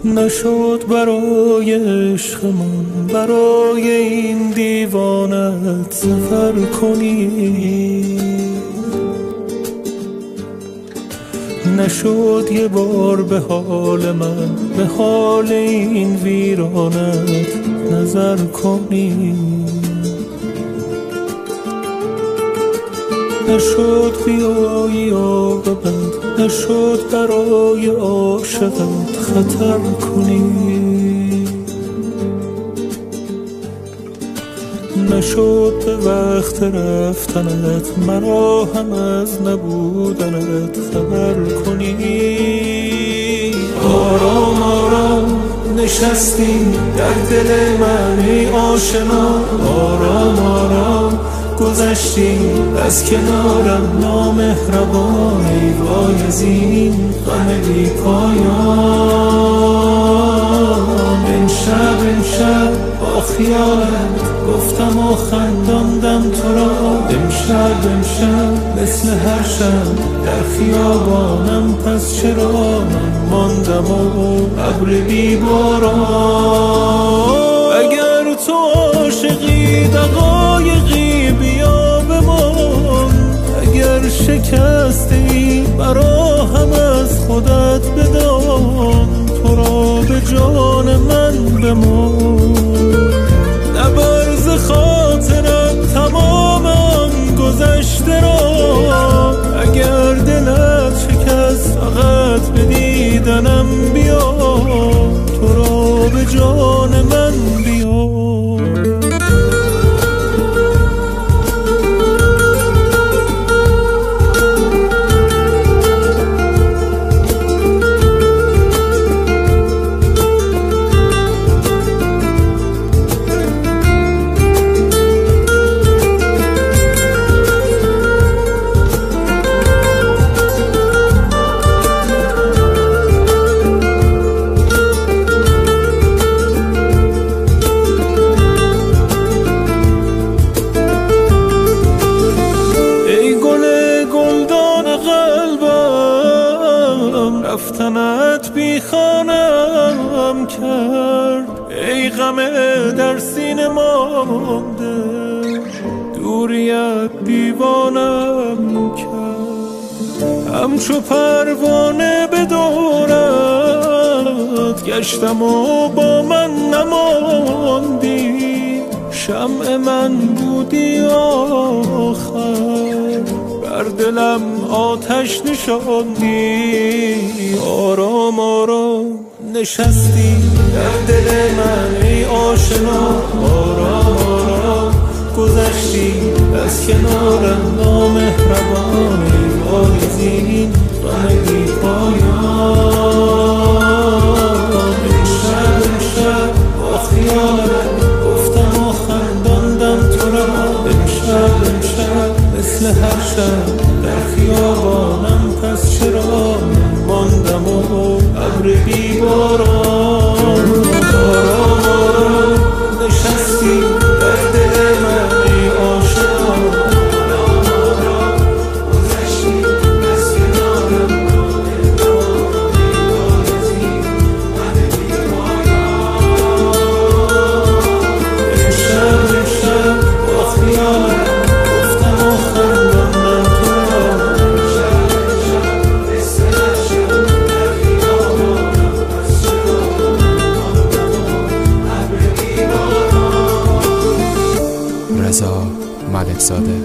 نشد برای عشقمون، برای این دیوانت سفر کنی. نشد یه بار به حال من، به حال این ویرانت نظر کنی. نشد بیایی یا ببند، نشد برای عاشقت خطر کنی. نشد به وقت رفتنت مرا هم از نبودنت خبر کنی. آرام آرام نشستی در دل من ای آشنا، آرام آرام گذشتی از کنارم نامهربان. ای وای از این غم بی پایان. امشب با خیالت گفتم و خنداندم تو را. امشب مثل هر شب در خیابانم، پس چرا من ماندم و ابر بی باران. اگر تو عاشقی دقایقی بیا بمان، اگر شکستی برا هم از خودت بدان. تو را به جان من بمان، نبر ز خاطرم تمام آن گذشته را. اگر دلت شکست فقط به دیدنم بیا، تو را به جان من بیا. رفتنت بی خانم کرد، ای غم در سینه مانده. دوریت دیوانم کرد، همچو پروانه به دورت گشتم و با من نماندی. شمع من بودی آخر، بر دلم آتش نشاندی. آرام آرام نشستی در دل من ای آشنا، آرام آرام گذشتی از کنارم نامهربان. ای وای از این غم بی پایان. امشب با خیالت گفتم و خنداندم تو را. امشب مثل هر شب در خیابانم، پس چرا ماندم و ابر بی باران. آرام آرام نشستی در دل من ای آشنا، آرام آرام گذشتی از کنارم نامهربان. ای وای از این غم بی پایان. امشب با خیالت رضا ملکزاده.